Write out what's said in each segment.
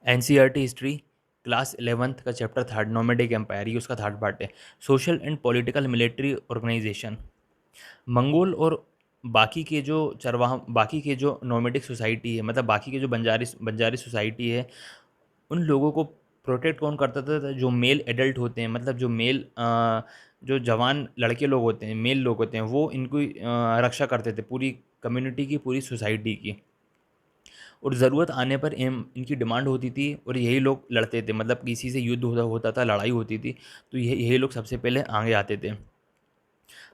NCERT history class 11th का chapter third nomadic empire, ये उसका थर्ड पार्ट है। Social and political military organisation. Mongol और बाकी के जो नोमेडिक सोसाइटी है, मतलब बाकी के जो बंजारी बंजारी सोसाइटी है, उन लोगों को प्रोटेक्ट कौन करता था? जो मेल एडल्ट होते हैं, मतलब जो जवान लड़के लोग होते हैं, मेल लोग होते हैं, वो इनकी रक्षा करते थे, पूरी कम्युनिटी की, पूरी सोसाइटी की। और ज़रूरत आने पर इनकी डिमांड होती थी और यही लोग लड़ते थे, मतलब किसी से युद्ध होता था, लड़ाई होती थी, तो यही लोग सबसे पहले आगे आते थे।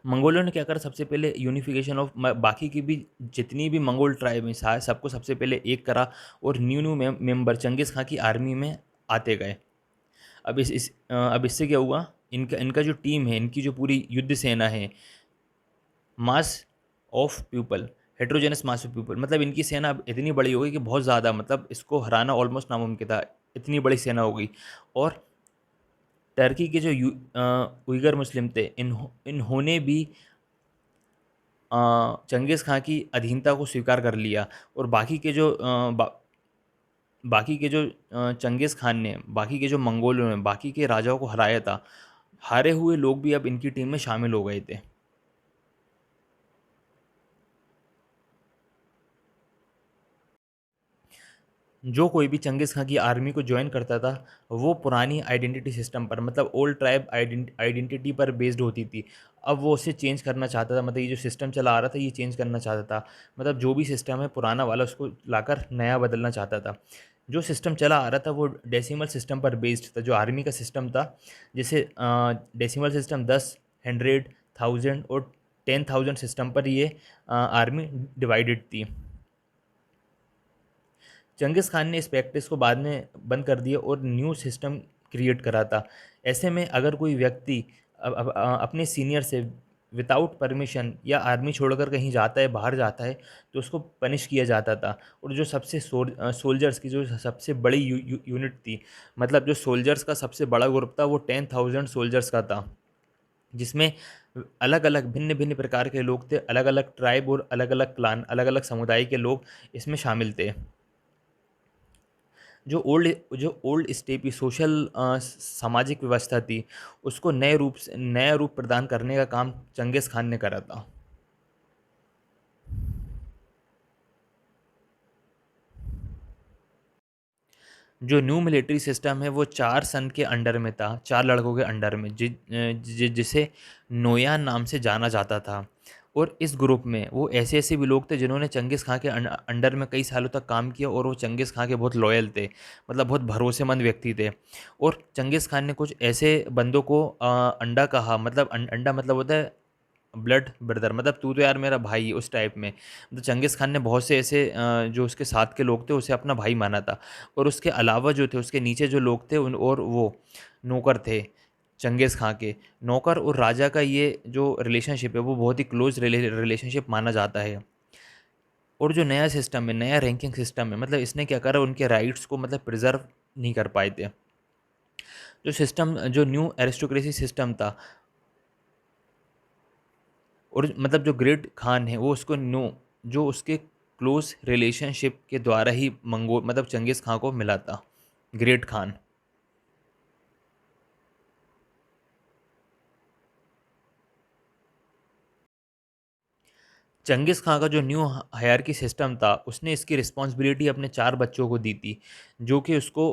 मंगोलों ने क्या करा? सबसे पहले यूनिफिकेशन ऑफ बाकी की भी जितनी भी मंगोल ट्राइब हैं, सबको सबसे पहले एक करा, और न्यू न्यू मेंबर चंगेज़ खां की आर्मी में आते गए। अब इससे क्या हुआ? इनका इनका जो टीम है, इनकी जो पूरी युद्ध सेना है, mass of people, heterogeneous mass of people, मतलब इनकी सेना अब इतनी बड़ी हो गई कि बहुत ज़्यादा, मतलब इसको हराना ऑलमोस्ट नामुमकिन था, इतनी बड़ी सेना हो गई। और टर्की के जो उइगर मुस्लिम थे, इन्होंने भी चंगेज़ खां की अधीनता को स्वीकार कर लिया। और बाकी के जो चंगेज़ खान ने, बाकी के जो मंगोलों ने बाकी के राजाओं को हराया था, हारे हुए लोग भी अब इनकी टीम में शामिल हो गए थे। जो कोई भी चंगेज़ खां की आर्मी को ज्वाइन करता था, वो पुरानी आइडेंटिटी सिस्टम पर, मतलब ओल्ड ट्राइब आइडेंटिटी पर बेस्ड होती थी। अब वो उसे चेंज करना चाहता था, मतलब ये जो सिस्टम चला आ रहा था, ये चेंज करना चाहता था। मतलब जो भी सिस्टम है पुराना वाला, उसको लाकर नया बदलना चाहता था। जो सिस्टम चला आ रहा था वो डेसिमल सिस्टम पर बेस्ड था, जो आर्मी का सिस्टम था। जैसे डेसिमल सिस्टम 10, 100, 1000 और 10,000 सिस्टम पर ये आर्मी डिवाइडेड थी। चंगेज़ खान ने इस प्रैक्टिस को बाद में बंद कर दिया और न्यू सिस्टम क्रिएट करा था। ऐसे में अगर कोई व्यक्ति अपने सीनियर से विदाउट परमिशन या आर्मी छोड़कर कहीं जाता है, बाहर जाता है, तो उसको पनिश किया जाता था। और जो सोल्जर्स की जो सबसे बड़ी यूनिट थी, मतलब जो सोल्जर्स का सबसे बड़ा ग्रुप था, वो 10,000 सोल्जर्स का था, जिसमें अलग अलग भिन्न भिन्न प्रकार के लोग थे, अलग अलग ट्राइब और अलग अलग क्लान, अलग अलग समुदाय के लोग इसमें शामिल थे। जो ओल्ड स्टेपी सोशल सामाजिक व्यवस्था थी, उसको नया रूप प्रदान करने का काम चंगेज़ खान ने करा था। जो न्यू मिलिट्री सिस्टम है वो 4 सन के अंडर में था, 4 लड़कों के अंडर में, जिसे नोयान नाम से जाना जाता था। और इस ग्रुप में वो ऐसे-ऐसे भी लोग थे जिन्होंने चंगेज़ खां के अंडर में कई सालों तक काम किया, और वो चंगेज़ खां के बहुत लॉयल थे, मतलब बहुत भरोसेमंद व्यक्ति थे। और चंगेज़ खान ने कुछ ऐसे बंदों को अंडा कहा, मतलब अंडा मतलब होता है ब्लड ब्रदर, मतलब तू तो यार मेरा भाई है, उस टाइप में। तो चंगेज़ खान ने बहुत से ऐसे जो उसके साथ के लोग थे, उसे अपना भाई माना था। और उसके अलावा जो थे, उसके नीचे जो लोग थे, उन और वो नौकर थे चंगेज़ खां के। नौकर और राजा का ये जो रिलेशनशिप है, वो बहुत ही क्लोज़ रिलेशनशिप माना जाता है। और जो नया सिस्टम है, नया रैंकिंग सिस्टम है, मतलब इसने क्या करा, उनके राइट्स को मतलब प्रिज़र्व नहीं कर पाए थे। जो न्यू एरिस्टोक्रेसी सिस्टम था, और मतलब जो ग्रेट खान है, वो उसको नो जो उसके क्लोज रिलेशनशिप के द्वारा ही मंगोल, मतलब चंगेज़ खां को मिला था, ग्रेट खान। चंगेज़ खां का जो न्यू हायरार्की सिस्टम था, उसने इसकी रिस्पॉन्सिबिलिटी अपने 4 बच्चों को दी थी, जो कि उसको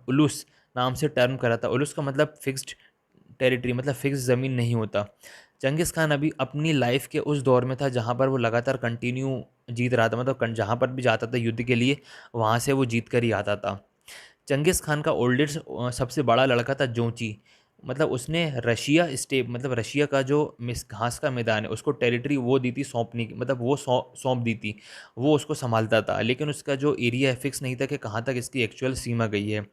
उलुस नाम से टर्म करा था। उलुस का मतलब फिक्स्ड टेरिटरी, मतलब फिक्स ज़मीन नहीं होता। चंगेज़ खान अभी अपनी लाइफ के उस दौर में था जहाँ पर वो लगातार कंटिन्यू जीत रहा था, मतलब जहाँ पर भी जाता था युद्ध के लिए, वहाँ से वो जीत कर ही आता था। चंगेज़ खान का ओल्डेस्ट सबसे बड़ा लड़का था जोंची, मतलब उसने रशिया स्टेप, मतलब रशिया का जो मिस घास का मैदान है, उसको टेरिटरी वो दी थी सौंपने की, मतलब वो सौंप दी थी, वो उसको संभालता था। लेकिन उसका जो एरिया है फिक्स नहीं था कि कहाँ तक इसकी एक्चुअल सीमा गई है।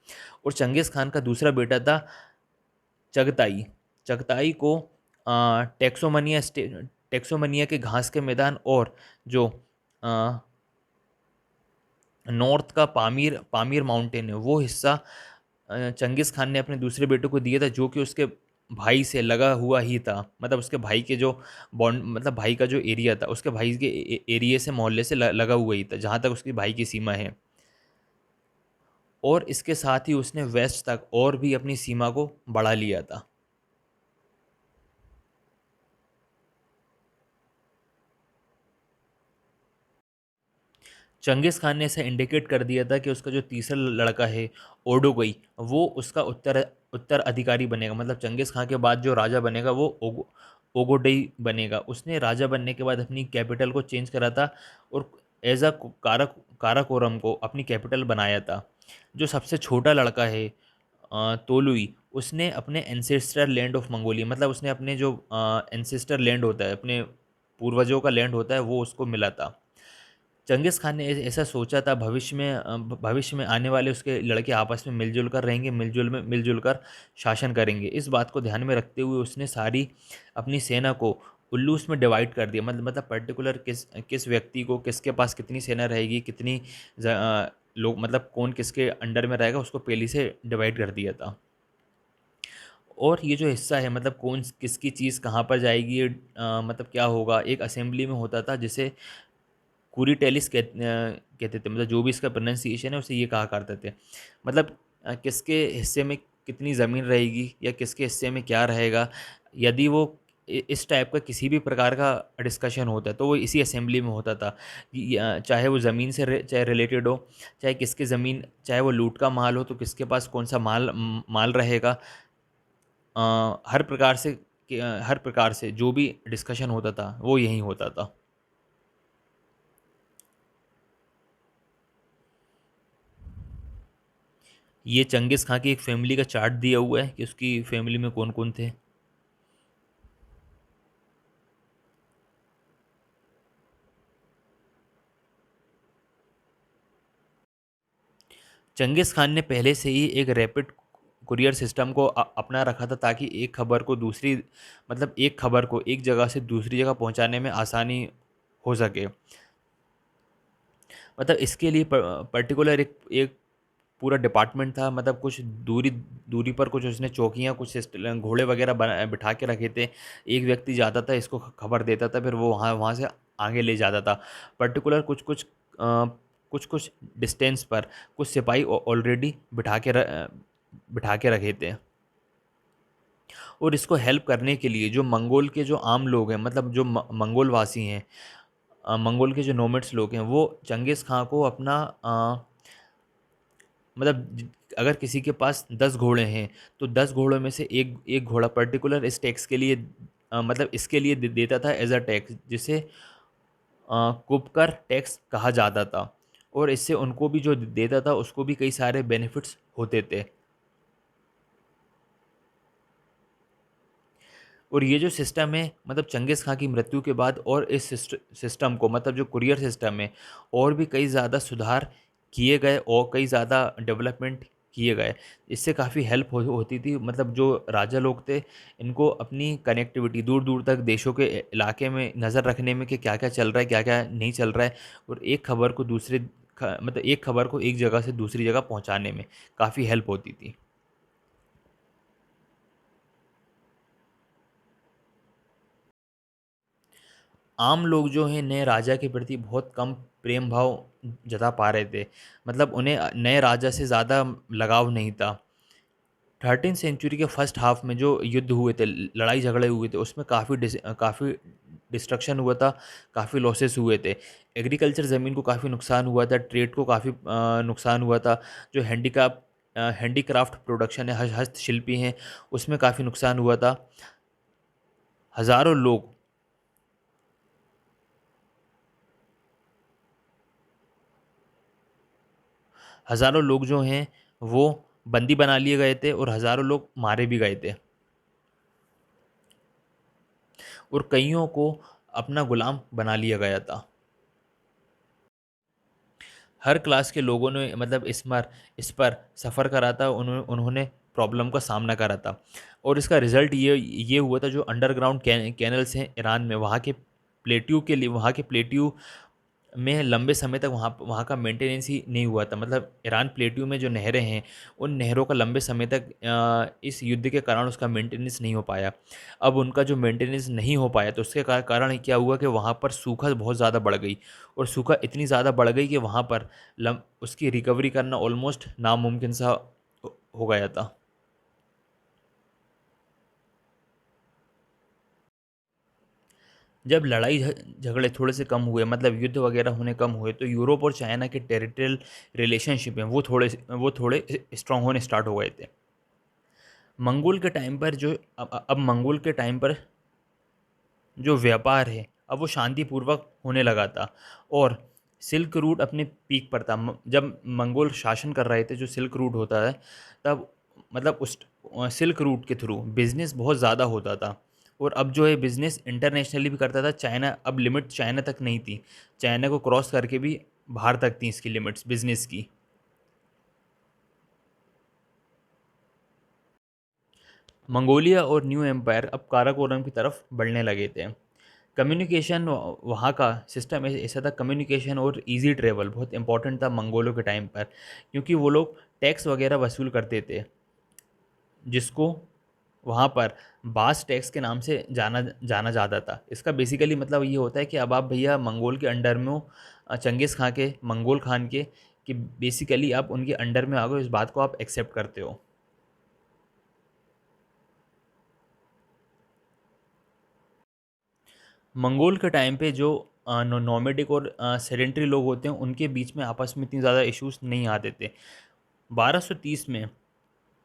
और चंगेज़ खान का दूसरा बेटा था चगताई। चगताई को टेक्सोमनिया के घास के मैदान, और जो नॉर्थ का पामीर पामीर माउंटेन है, वो हिस्सा चंगेज़ खान ने अपने दूसरे बेटे को दिया था, जो कि उसके भाई से लगा हुआ ही था, मतलब उसके भाई के जो बॉन्ड, मतलब भाई का जो एरिया था, उसके भाई के एरिया से, मोहल्ले से लगा हुआ ही था, जहाँ तक उसके भाई की सीमा है। और इसके साथ ही उसने वेस्ट तक और भी अपनी सीमा को बढ़ा लिया था। चंगेज़ खान ने ऐसा इंडिकेट कर दिया था कि उसका जो तीसरा लड़का है ओडोगोई, वो उसका उत्तराधिकारी बनेगा। मतलब चंगेज़ खान के बाद जो राजा बनेगा वो ओगोडई बनेगा। उसने राजा बनने के बाद अपनी कैपिटल को चेंज करा था और एज अ काराकोरम को अपनी कैपिटल बनाया था। जो सबसे छोटा लड़का है तोलुई, उसने अपने एंसेस्टर लैंड ऑफ मंगोलिया, मतलब उसने अपने जो एंसेस्टर लैंड होता है, अपने पूर्वजों का लैंड होता है, वो उसको मिला था। चंगेज़ खान ने ऐसा सोचा था भविष्य में आने वाले उसके लड़के आपस में मिलजुल कर रहेंगे, मिलजुल कर शासन करेंगे। इस बात को ध्यान में रखते हुए उसने सारी अपनी सेना को उल्लूस में डिवाइड कर दिया। मतलब पर्टिकुलर किस किस व्यक्ति को किसके पास कितनी सेना रहेगी, कितनी लोग, मतलब कौन किसके अंडर में रहेगा, उसको पहले से डिवाइड कर दिया था। और ये जो हिस्सा है, मतलब कौन किसकी चीज़ कहाँ पर जाएगी, मतलब क्या होगा, एक असेंबली में होता था जिसे कुरीटेलिस कहते थे। मतलब जो भी इसका प्रोनाउंसिएशन है उसे ये कहा करते थे। मतलब किसके हिस्से में कितनी ज़मीन रहेगी या किसके हिस्से में क्या रहेगा, यदि वो इस टाइप का किसी भी प्रकार का डिस्कशन होता है तो वो इसी असेंबली में होता था। चाहे वो ज़मीन से चाहे रिलेटेड हो, चाहे किसकी ज़मीन, चाहे वो लूट का माल हो तो किसके पास कौन सा माल रहेगा। हर प्रकार से हर प्रकार से जो भी डिस्कशन होता था वो यहीं होता था। ये चंगेज़ खां की एक फैमिली का चार्ट दिया हुआ है कि उसकी फैमिली में कौन कौन थे। चंगेज़ खान ने पहले से ही एक रैपिड कुरियर सिस्टम को अपना रखा था ताकि एक खबर को दूसरी, मतलब एक खबर को एक जगह से दूसरी जगह पहुंचाने में आसानी हो सके। मतलब इसके लिए पर्टिकुलर एक एक पूरा डिपार्टमेंट था। मतलब कुछ दूरी दूरी पर कुछ उसने चौकियाँ, कुछ घोड़े वगैरह बिठा के रखे थे। एक व्यक्ति जाता था, इसको खबर देता था, फिर वो वहाँ वहाँ से आगे ले जाता था। पर्टिकुलर कुछ कुछ डिस्टेंस पर कुछ सिपाही ऑलरेडी बिठा के रखे थे। और इसको हेल्प करने के लिए जो मंगोल के जो आम लोग हैं, मतलब जो मंगोल वासी हैं, मंगोल के जो नोमेड्स लोग हैं, वो चंगेज़ खां को अपना मतलब अगर किसी के पास 10 घोड़े हैं तो 10 घोड़ों में से एक एक घोड़ा पर्टिकुलर इस टैक्स के लिए, मतलब इसके लिए देता था एज अ टैक्स, जिसे कुपकर टैक्स कहा जाता था। और इससे उनको भी जो देता था उसको भी कई सारे बेनिफिट्स होते थे। और ये जो सिस्टम है, मतलब चंगेज़ खां की मृत्यु के बाद और इस सिस्टम को, मतलब जो कुरियर सिस्टम है, और भी कई ज़्यादा सुधार किए गए और कई ज़्यादा डेवलपमेंट किए गए। इससे काफ़ी हेल्प होती थी। मतलब जो राजा लोग थे, इनको अपनी कनेक्टिविटी दूर दूर तक देशों के इलाके में नज़र रखने में कि क्या क्या चल रहा है, क्या क्या नहीं चल रहा है, और एक खबर को मतलब एक खबर को एक जगह से दूसरी जगह पहुंचाने में काफ़ी हेल्प होती थी। आम लोग जो हैं नए राजा के प्रति बहुत कम प्रेम भाव जता पा रहे थे। मतलब उन्हें नए राजा से ज़्यादा लगाव नहीं था। 13th सेंचुरी के फर्स्ट हाफ में जो युद्ध हुए थे, लड़ाई झगड़े हुए थे, उसमें काफ़ी डिस्ट्रक्शन हुआ था, काफ़ी लॉसेस हुए थे। एग्रीकल्चर ज़मीन को काफ़ी नुकसान हुआ था, ट्रेड को काफ़ी नुकसान हुआ था। जो हैंडीक्राफ्ट प्रोडक्शन है, हस्तशिल्पी हैं, उसमें काफ़ी नुकसान हुआ था। हज़ारों लोग हज़ारों लोग जो हैं वो बंदी बना लिए गए थे और हज़ारों लोग मारे भी गए थे। और कइयों को अपना गुलाम बना लिया गया था। हर क्लास के लोगों ने, मतलब इस पर सफ़र करा था, उन्होंने प्रॉब्लम का सामना करा था। और इसका रिज़ल्ट ये हुआ था, जो अंडरग्राउंड कैनल्स हैं ईरान में, वहाँ के प्लेट्यू में लंबे समय तक वहाँ वहाँ का मेंटेनेंस ही नहीं हुआ था। मतलब ईरान प्लेट्यू में जो नहरें हैं, उन नहरों का लंबे समय तक इस युद्ध के कारण उसका मेंटेनेंस नहीं हो पाया। अब उनका जो मेंटेनेंस नहीं हो पाया, तो उसके कारण क्या हुआ कि वहाँ पर सूखा बहुत ज़्यादा बढ़ गई, और सूखा इतनी ज़्यादा बढ़ गई कि वहाँ पर उसकी रिकवरी करना ऑलमोस्ट नामुमकिन सा हो गया था। जब लड़ाई झगड़े थोड़े से कम हुए, मतलब युद्ध वगैरह होने कम हुए, तो यूरोप और चाइना के टेरिटरियल रिलेशनशिप हैं वो थोड़े स्ट्रांग होने स्टार्ट हो गए थे। मंगोल के टाइम पर जो अब मंगोल के टाइम पर जो व्यापार है, अब वो शांतिपूर्वक होने लगा था, और सिल्क रूट अपने पीक पर था। जब मंगोल शासन कर रहे थे, जो सिल्क रूट होता है, तब मतलब उस सिल्क रूट के थ्रू बिजनेस बहुत ज़्यादा होता था, और अब जो है बिजनेस इंटरनेशनली भी करता था। चाइना, अब लिमिट चाइना तक नहीं थी, चाइना को क्रॉस करके भी बाहर तक थी इसकी लिमिट्स बिजनेस की। मंगोलिया और न्यू एम्पायर अब काराकोरम की तरफ बढ़ने लगे थे। कम्युनिकेशन वहाँ का सिस्टम ऐसा था, कम्युनिकेशन और इजी ट्रेवल बहुत इंपॉर्टेंट था मंगोलों के टाइम पर, क्योंकि वो लोग टैक्स वगैरह वसूल करते थे, जिसको वहाँ पर बास टैक्स के नाम से जाना जाना जाता था। इसका बेसिकली मतलब ये होता है कि अब आप भैया मंगोल के अंडर में हो, चंगेज़ खां के, मंगोल खान के, कि बेसिकली आप उनके अंडर में आ गए, इस बात को आप एक्सेप्ट करते हो। मंगोल के टाइम पे जो नोमैडिक और सेडेंटरी लोग होते हैं, उनके बीच में आपस में इतनी ज़्यादा इश्यूज नहीं आते थे। 1230 में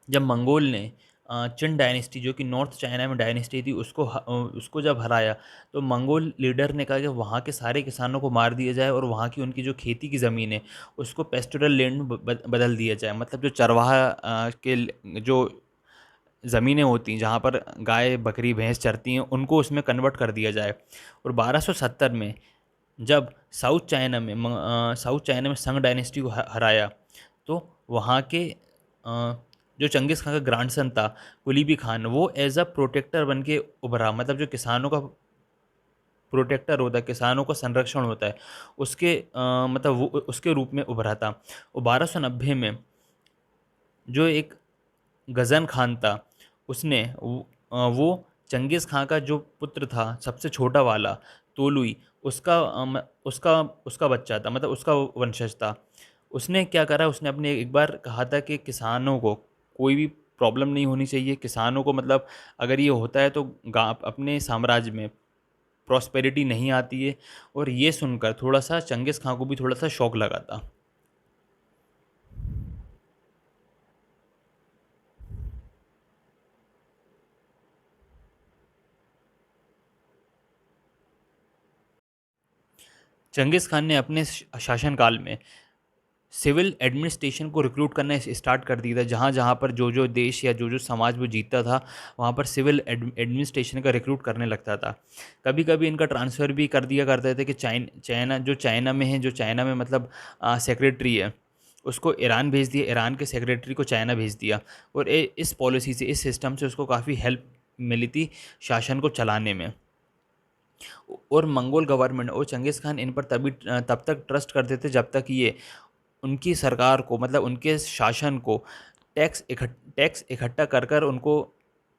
जब मंगोल ने चिन डायनेस्टी, जो कि नॉर्थ चाइना में डायनेस्टी थी, उसको जब हराया, तो मंगोल लीडर ने कहा कि वहाँ के सारे किसानों को मार दिया जाए, और वहाँ की उनकी जो खेती की ज़मीन है उसको पेस्टोरल लैंड में बदल दिया जाए। मतलब जो चरवाहा जो ज़मीनें होती हैं, जहाँ पर गाय बकरी भैंस चरती हैं, उनको उसमें कन्वर्ट कर दिया जाए। और 1270 में जब साउथ चाइना में संग डायनेस्टी को हराया, तो वहाँ के जो चंगेज़ खान का ग्रैंडसन था, कुलीबी खान, वो एज अ प्रोटेक्टर बन के उभरा। मतलब जो किसानों का प्रोटेक्टर होता है, किसानों का संरक्षण होता है, उसके मतलब वो उसके रूप में उभरा था। और 1290 में जो एक गज़न खान था, उसने वो चंगेज़ खां का जो पुत्र था, सबसे छोटा वाला तोलुई, उसका उसका बच्चा था, मतलब उसका वंशज था। उसने क्या करा, उसने अपने एक बार कहा था कि किसानों को कोई भी प्रॉब्लम नहीं होनी चाहिए, किसानों को मतलब अगर ये होता है तो अपने साम्राज्य में प्रॉस्पेरिटी नहीं आती है। और ये सुनकर थोड़ा सा चंगेज़ खां को भी थोड़ा सा शौक लगा था। चंगेज़ खान ने अपने शासनकाल में सिविल एडमिनिस्ट्रेशन को रिक्रूट करना स्टार्ट कर दिया था। जहाँ जहाँ पर जो जो देश या जो जो समाज वो जीतता था, वहाँ पर सिविल एडमिनिस्ट्रेशन का रिक्रूट करने लगता था। कभी कभी इनका ट्रांसफ़र भी कर दिया करते थे कि चाइना में है, जो चाइना में मतलब सेक्रेटरी है, उसको ईरान भेज दिया, ईरान के सेक्रेटरी को चाइना भेज दिया। और इस पॉलिसी से, इस सिस्टम से उसको काफ़ी हेल्प मिली थी शासन को चलाने में। और मंगोल गवर्नमेंट और चंगेज़ खान इन पर तब तक ट्रस्ट करते थे जब तक ये उनकी सरकार को, मतलब उनके शासन को टैक्स इकट्ठा कर कर उनको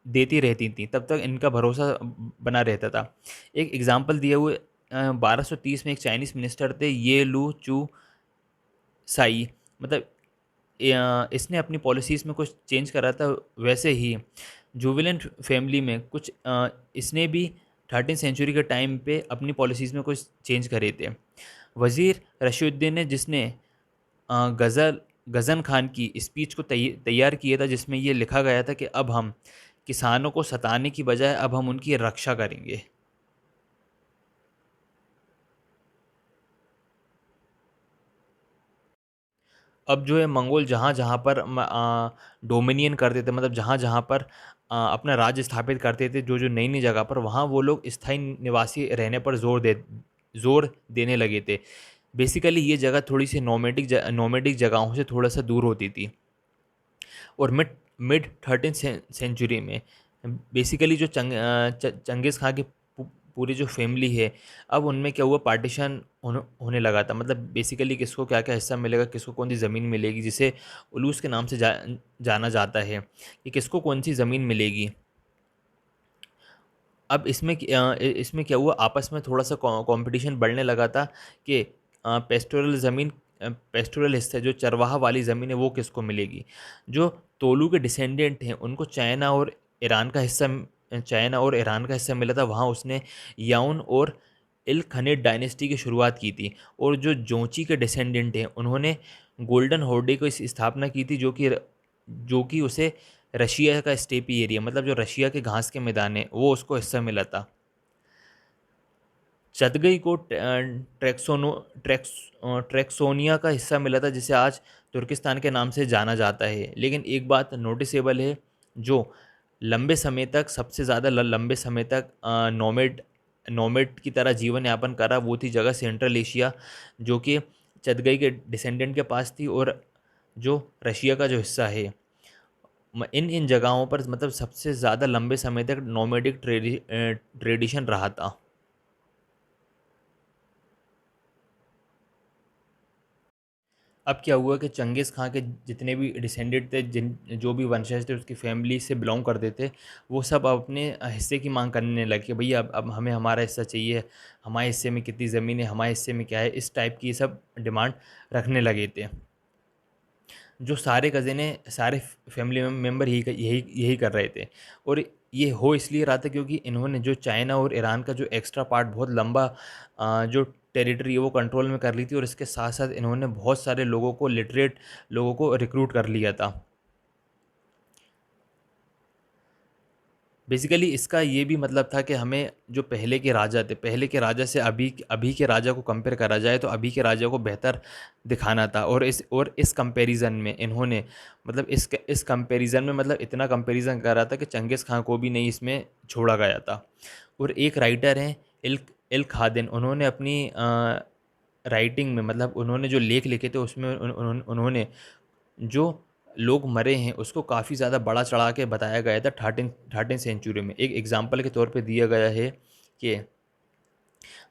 देती रहती थी, तब तक इनका भरोसा बना रहता था। एक एग्जांपल दिए हुए, 1230 में एक चाइनीज़ मिनिस्टर थे, ये लू चू साई। मतलब इसने अपनी पॉलिसीज़ में कुछ चेंज करा था। वैसे ही जुबिलेंट फैमिली में कुछ इसने भी 13 सेंचुरी के टाइम पे अपनी पॉलिसीज़ में कुछ चेंज करे थे। वज़ीर रशीदुद्दीन ने, जिसने गज़न खान की स्पीच को तैयार किया था, जिसमें ये लिखा गया था कि अब हम किसानों को सताने की बजाय अब हम उनकी रक्षा करेंगे। अब जो है मंगोल जहाँ जहाँ पर डोमिनियन करते थे, मतलब जहाँ जहाँ पर अपना राज्य स्थापित करते थे, जो जो नई नई जगह पर, वहाँ वो लोग स्थायी निवासी रहने पर जोर देने लगे थे। बेसिकली ये जगह थोड़ी सी नोमेडिक जगहों से थोड़ा सा दूर होती थी। और मिड मिड 13 सेंचुरी में बेसिकली जो चंगेज़ खां के पूरी जो फैमिली है, अब उनमें क्या हुआ, पार्टीशन होने लगा था। मतलब बेसिकली किसको क्या क्या हिस्सा मिलेगा, किसको कौन सी ज़मीन मिलेगी, जिसे उलूस के नाम से जाना जाता है, कि किसको कौन सी ज़मीन मिलेगी। अब इसमें क्या हुआ, आपस में थोड़ा सा कंपटीशन बढ़ने लगा था कि पेस्टोरल हिस्सा, जो चरवाहा वाली ज़मीन है, वो किसको मिलेगी। जो तोलू के डिसेंडेंट हैं उनको चाइना और ईरान का हिस्सा मिला था। वहाँ उसने याउन और इल खनिड डायनेस्टी की शुरुआत की थी। और जो जोंची के डिसेंडेंट हैं उन्होंने गोल्डन होर्डे को इस स्थापना की थी, जो कि उसे रशिया का स्टेपी एरिया, मतलब जो रशिया के घास के मैदान है, वो उसको हिस्सा मिला था। चदगई को ट्रैक्सोनिया का हिस्सा मिला था, जिसे आज तुर्किस्तान के नाम से जाना जाता है। लेकिन एक बात नोटिसेबल है, जो लंबे समय तक सबसे ज़्यादा लंबे समय तक नोमेड नोमेड की तरह जीवन यापन करा, वो थी जगह सेंट्रल एशिया, जो कि चदगई के डिसेंडेंट के पास थी, और जो रशिया का जो हिस्सा है, इन इन जगहों पर मतलब सबसे ज़्यादा लंबे समय तक नोमेडिक ट्रेडिशन रहा था। अब क्या हुआ कि चंगेज़ खां के जितने भी डिसेंडेंट थे, जिन जो भी वंशज थे, उसकी फैमिली से बिलोंग करते थे, वो सब अपने हिस्से की मांग करने लगे कि भैया अब हमें हमारा हिस्सा चाहिए, हमारे हिस्से में कितनी ज़मीन है, हमारे हिस्से में क्या है, इस टाइप की ये सब डिमांड रखने लगे थे। जो सारे कज़िने, सारे फैमिली मेम्बर यही यही कर रहे थे। और ये हो इसलिए रहा था क्योंकि इन्होंने जो चाइना और ईरान का जो एक्स्ट्रा पार्ट, बहुत लंबा जो टेरिटरी है, वो कंट्रोल में कर ली थी। और इसके साथ साथ इन्होंने बहुत सारे लोगों को, लिटरेट लोगों को रिक्रूट कर लिया था। बेसिकली इसका ये भी मतलब था कि हमें जो पहले के राजा थे, पहले के राजा से अभी अभी के राजा को कंपेयर करा जाए तो अभी के राजा को बेहतर दिखाना था। और इस कंपैरिजन में इन्होंने, मतलब इस कंपैरिजन में, मतलब इतना कंपैरिजन करा था कि चंगेज़ खां को भी नहीं इसमें छोड़ा गया था। और एक राइटर हैं, इल्क इल्क खादिन, उन्होंने अपनी राइटिंग में, मतलब उन्होंने जो लेख लिखे थे उसमें उन्होंने जो लोग मरे हैं उसको काफ़ी ज़्यादा बड़ा चढ़ा के बताया गया था। थर्टीन थर्टीन सेंचुरी में एक एग्जाम्पल के तौर पे दिया गया है कि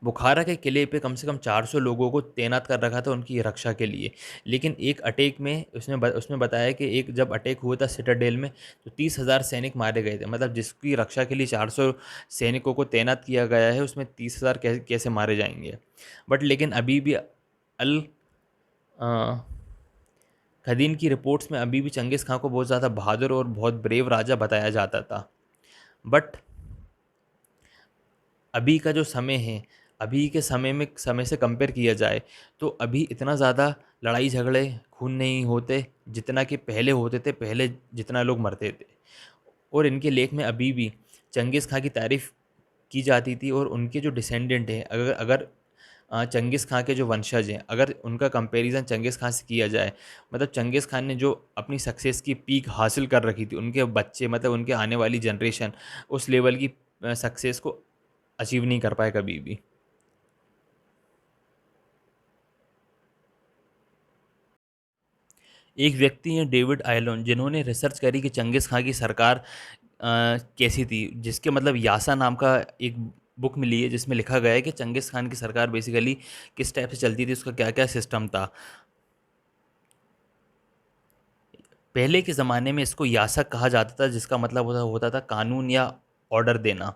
बुखारा के किले पे कम से कम 400 लोगों को तैनात कर रखा था उनकी रक्षा के लिए। लेकिन एक अटैक में उसने बताया कि एक जब अटैक हुआ था सिटाडेल में, तो 30,000 सैनिक मारे गए थे। मतलब जिसकी रक्षा के लिए 400 सैनिकों को तैनात किया गया है, उसमें 30,000 कैसे मारे जाएंगे। बट लेकिन अभी भी अल खदीन की रिपोर्ट्स में अभी भी चंगेज़ खां को बहुत ज़्यादा बहादुर और बहुत ब्रेव राजा बताया जाता था। बट अभी का जो समय है, अभी के समय से कंपेयर किया जाए तो अभी इतना ज़्यादा लड़ाई झगड़े, खून नहीं होते जितना कि पहले होते थे, पहले जितना लोग मरते थे। और इनके लेख में अभी भी चंगेज़ खां की तारीफ़ की जाती थी। और उनके जो डिसेंडेंट हैं, अगर अगर चंगेज़ खां के जो वंशज हैं, अगर उनका कंपैरिजन चंगेज़ खां से किया जाए, मतलब चंगेज़ खान ने जो अपनी सक्सेस की पीक हासिल कर रखी थी, उनके बच्चे, मतलब उनके आने वाली जनरेशन उस लेवल की सक्सेस को अचीव नहीं कर पाए कभी भी। एक व्यक्ति हैं डेविड आयलोन, जिन्होंने रिसर्च करी कि चंगेज़ खां की सरकार कैसी थी, जिसके मतलब यासा नाम का एक बुक मिली है, जिसमें लिखा गया है कि चंगेज़ खान की सरकार बेसिकली किस टाइप से चलती थी, उसका क्या क्या सिस्टम था। पहले के ज़माने में इसको यासक कहा जाता था, जिसका मतलब होता था कानून या ऑर्डर देना।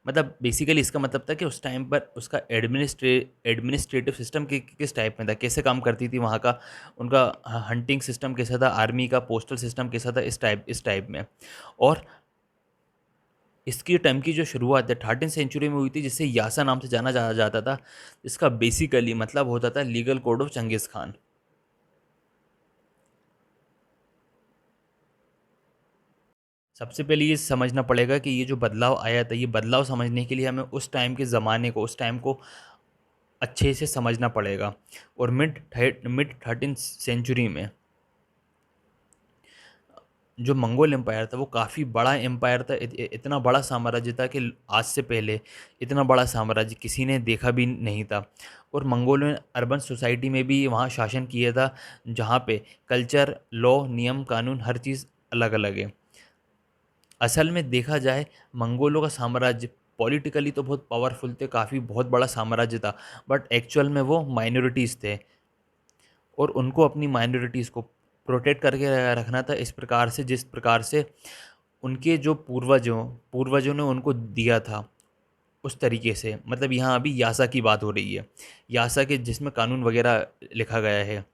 मतलब बेसिकली इसका मतलब था कि उस टाइम पर उसका एडमिनिस्ट्रेटिव सिस्टम किस टाइप में था, कैसे काम करती थी वहाँ का, उनका हंटिंग सिस्टम कैसा था, आर्मी का पोस्टल सिस्टम कैसा था, इस टाइप में। और इसकी टाइम की जो शुरुआत है 13th सेंचुरी में हुई थी, जिसे यासा नाम से जाना जाता था। इसका बेसिकली मतलब होता था legal code of Changez Khan. सबसे पहले ये समझना पड़ेगा कि ये जो बदलाव आया था, ये बदलाव समझने के लिए हमें उस टाइम के ज़माने को, उस टाइम को अच्छे से समझना पड़ेगा। और मिड 13th सेंचुरी में जो मंगोल एम्पायर था, वो काफ़ी बड़ा एम्पायर था। इतना बड़ा साम्राज्य था कि आज से पहले इतना बड़ा साम्राज्य किसी ने देखा भी नहीं था। और मंगोलों ने अर्बन सोसाइटी में भी वहाँ शासन किया था, जहाँ पे कल्चर, लॉ, नियम कानून, हर चीज़ अलग अलग है। असल में देखा जाए, मंगोलों का साम्राज्य पॉलिटिकली तो बहुत पावरफुल थे, काफ़ी बहुत बड़ा साम्राज्य था, बट एक्चुअल में वो माइनॉरिटीज़ थे और उनको अपनी माइनॉरिटीज़ को प्रोटेक्ट करके रखना था इस प्रकार से, जिस प्रकार से उनके जो पूर्वजों ने उनको दिया था, उस तरीके से। मतलब यहाँ अभी यासा की बात हो रही है, यासा के जिसमें कानून वगैरह लिखा गया है।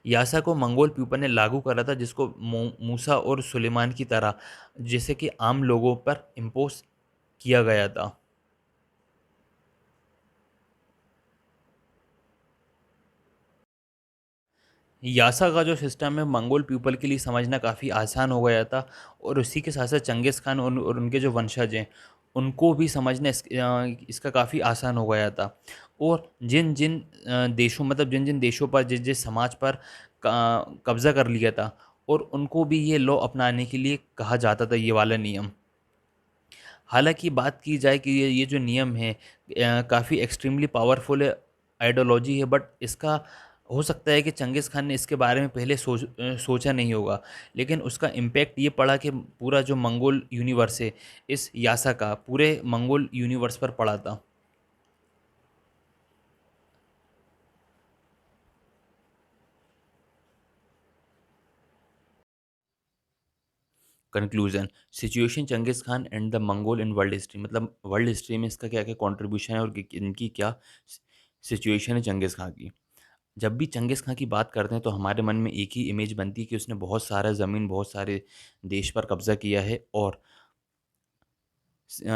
यासा को मंगोल पीपल ने लागू करा था, जिसको मूसा और सुलेमान की तरह जैसे कि आम लोगों पर इम्पोज किया गया था। यासा का जो सिस्टम है मंगोल पीपल के लिए समझना काफ़ी आसान हो गया था, और उसी के साथ साथ चंगेज़ खान और उनके जो वंशज हैं उनको भी समझना इसका काफ़ी आसान हो गया था। और जिन जिन देशों, मतलब जिन जिन देशों पर, जिस जिस समाज पर कब्ज़ा कर लिया था, और उनको भी ये लॉ अपनाने के लिए कहा जाता था, ये वाला नियम। हालाँकि बात की जाए कि ये जो नियम है काफ़ी एक्सट्रीमली पावरफुल आइडियोलॉजी है, बट इसका हो सकता है कि चंगेज़ खान ने इसके बारे में पहले सोचा नहीं होगा, लेकिन उसका इम्पैक्ट ये पड़ा कि पूरा जो मंगोल यूनिवर्स है, इस यासा का पूरे मंगोल यूनिवर्स पर पड़ा था। Conclusion, situation Changez Khan and the Mongol in world history, मतलब वर्ल्ड हिस्ट्री में इसका क्या क्या कॉन्ट्रीब्यूशन है और इनकी क्या सिचुएशन है चंगेज़ खान की। जब भी चंगेज़ खां की बात करते हैं तो हमारे मन में एक ही इमेज बनती है कि उसने बहुत सारा ज़मीन, बहुत सारे देश पर कब्ज़ा किया है और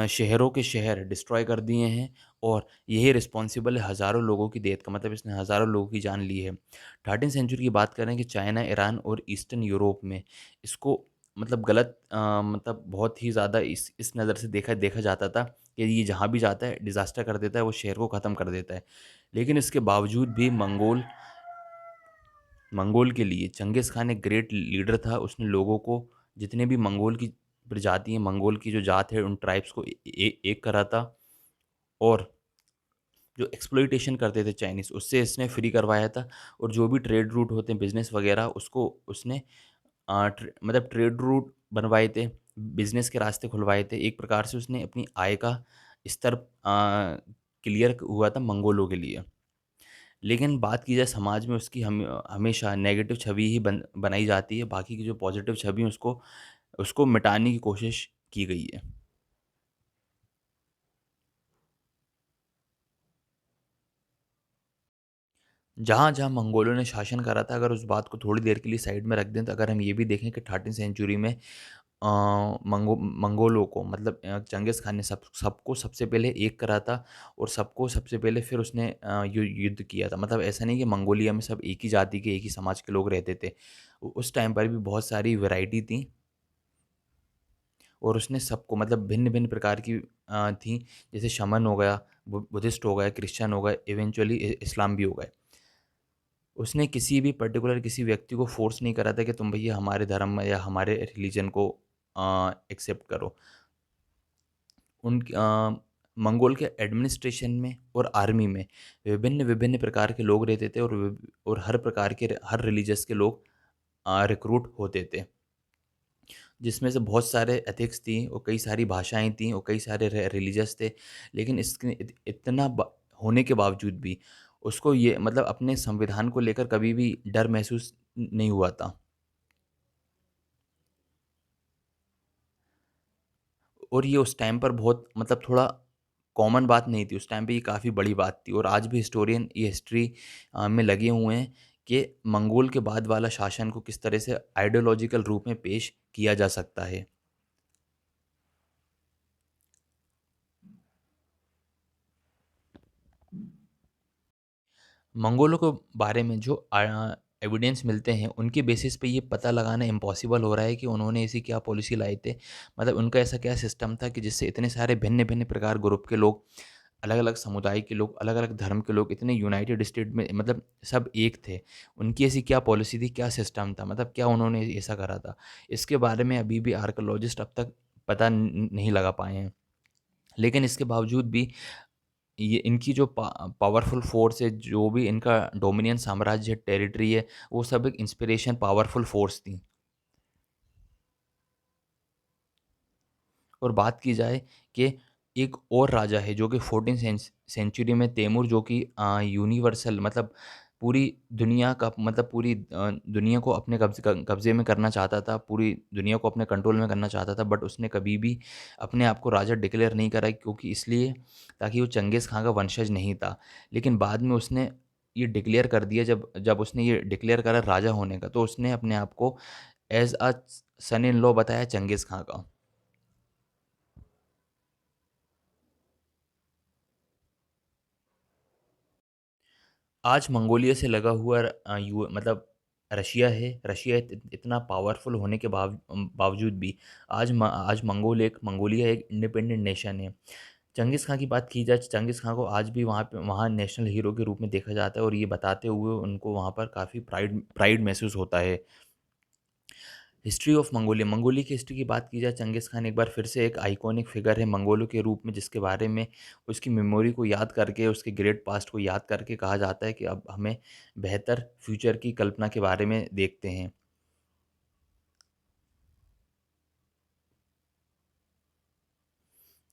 शहरों के शहर डिस्ट्रॉय कर दिए हैं, और यही रिस्पॉन्सिबल है हज़ारों लोगों की डेथ का, मतलब इसने हज़ारों लोगों की जान ली है। 13वीं सेंचुरी की बात करें कि चाइना, ईरान और ईस्टर्न यूरोप में इसको मतलब गलत मतलब बहुत ही ज़्यादा इस नज़र से देखा जाता था कि ये जहाँ भी जाता है डिज़ास्टर कर देता है, वो शहर को ख़त्म कर देता है। लेकिन इसके बावजूद भी मंगोल के लिए चंगेज़ खान एक ग्रेट लीडर था। उसने लोगों को, जितने भी मंगोल की प्रजाति है, मंगोल की जो जात है, उन ट्राइब्स को एक करा था, और जो एक्सप्लॉइटेशन करते थे चाइनीज़, उससे इसने फ्री करवाया था। और जो भी ट्रेड रूट होते हैं, बिज़नेस वगैरह, उसको उसने मतलब ट्रेड रूट बनवाए थे, बिज़नेस के रास्ते खुलवाए थे। एक प्रकार से उसने अपनी आय का स्तर क्लियर हुआ था मंगोलों के लिए। लेकिन बात की जाए समाज में, उसकी हमेशा नेगेटिव छवि ही बनाई जाती है, बाकी की जो पॉजिटिव छवि है उसको उसको मिटाने की कोशिश की गई है। जहाँ-जहाँ मंगोलों ने शासन करा था, अगर उस बात को थोड़ी देर के लिए साइड में रख दें, तो अगर हम ये भी देखें कि 13वीं सेंचुरी में मंगोलों को, मतलब चंगेज़ खान ने सबको सबसे पहले एक करा था, और सबको सबसे पहले फिर उसने युद्ध किया था। मतलब ऐसा नहीं कि मंगोलिया में सब एक ही जाति के, एक ही समाज के लोग रहते थे। उस टाइम पर भी बहुत सारी वैरायटी थी, और उसने सबको, मतलब भिन्न-भिन्न प्रकार की थी। जैसे शमन हो गया, बुद्धिस्ट हो गए, क्रिश्चियन हो गए, इवेंचुअली इस्लाम भी हो गए। उसने किसी भी पर्टिकुलर किसी व्यक्ति को फ़ोर्स नहीं करा था कि तुम भैया हमारे धर्म में या हमारे रिलीजन को एक्सेप्ट करो। मंगोल के एडमिनिस्ट्रेशन में और आर्मी में विभिन्न-विभिन्न प्रकार के लोग रहते थे, और हर प्रकार के, हर रिलीजियस के लोग रिक्रूट होते थे। जिसमें से बहुत सारे एथिक्स थी, और कई सारी भाषाएँ थीं, और कई सारे रिलीजियस थे। लेकिन इसके इतना होने के बावजूद भी उसको ये, मतलब अपने संविधान को लेकर कभी भी डर महसूस नहीं हुआ था। और ये उस टाइम पर बहुत, मतलब थोड़ा कॉमन बात नहीं थी, उस टाइम पे ये काफ़ी बड़ी बात थी, और आज भी हिस्टोरियन ये हिस्ट्री में लगे हुए हैं कि मंगोल के बाद वाला शासन को किस तरह से आइडियोलॉजिकल रूप में पेश किया जा सकता है। मंगोलों के बारे में जो एविडेंस मिलते हैं, उनके बेसिस पे ये पता लगाना इम्पॉसिबल हो रहा है कि उन्होंने ऐसी क्या पॉलिसी लाई थी। मतलब उनका ऐसा क्या सिस्टम था कि जिससे इतने सारे भिन्न-भिन्न प्रकार ग्रुप के लोग, अलग-अलग समुदाय के लोग, अलग-अलग धर्म के लोग इतने यूनाइटेड स्टेट में, मतलब सब एक थे। उनकी ऐसी क्या पॉलिसी थी, क्या सिस्टम था, मतलब क्या उन्होंने ऐसा करा था? इसके बारे में अभी भी आर्कियोलॉजिस्ट अब तक पता नहीं लगा पाए हैं। लेकिन इसके बावजूद भी ये इनकी जो पावरफुल फ़ोर्स है, जो भी इनका डोमिनियन साम्राज्य है, टेरिटरी है, वो सब एक इंस्पिरेशन पावरफुल फ़ोर्स थी। और बात की जाए कि एक और राजा है जो कि 14 सेंचुरी में तैमूर, जो कि यूनिवर्सल मतलब पूरी दुनिया का मतलब पूरी दुनिया को अपने कब्ज़े में करना चाहता था, पूरी दुनिया को अपने कंट्रोल में करना चाहता था, बट उसने कभी भी अपने आप को राजा डिक्लेयर नहीं करा, क्योंकि इसलिए ताकि वो चंगेज़ खां का वंशज नहीं था। लेकिन बाद में उसने ये डिक्लेयर कर दिया, जब जब उसने ये डिक्लेयर करा राजा होने का, तो उसने अपने आप को as a sun in law बताया चंगेज़ खां का। आज मंगोलिया से लगा हुआ मतलब रशिया है। रशिया इतना पावरफुल होने के बावजूद भी आज मंगोलिया एक इंडिपेंडेंट नेशन है। चंगेज़ खां की बात की जाए, चंगेज़ खां को आज भी वहाँ नेशनल हीरो के रूप में देखा जाता है, और ये बताते हुए उनको वहाँ पर काफ़ी प्राइड प्राइड महसूस होता है। हिस्ट्री ऑफ मंगोलिया, मंगोलिया की हिस्ट्री की बात की जाए, चंगेज़ खान एक बार फिर से एक आइकॉनिक फिगर है मंगोलों के रूप में, जिसके बारे में उसकी मेमोरी को याद करके, उसके ग्रेट पास्ट को याद करके कहा जाता है कि अब हमें बेहतर फ्यूचर की कल्पना के बारे में देखते हैं।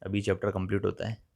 अभी चैप्टर कंप्लीट होता है।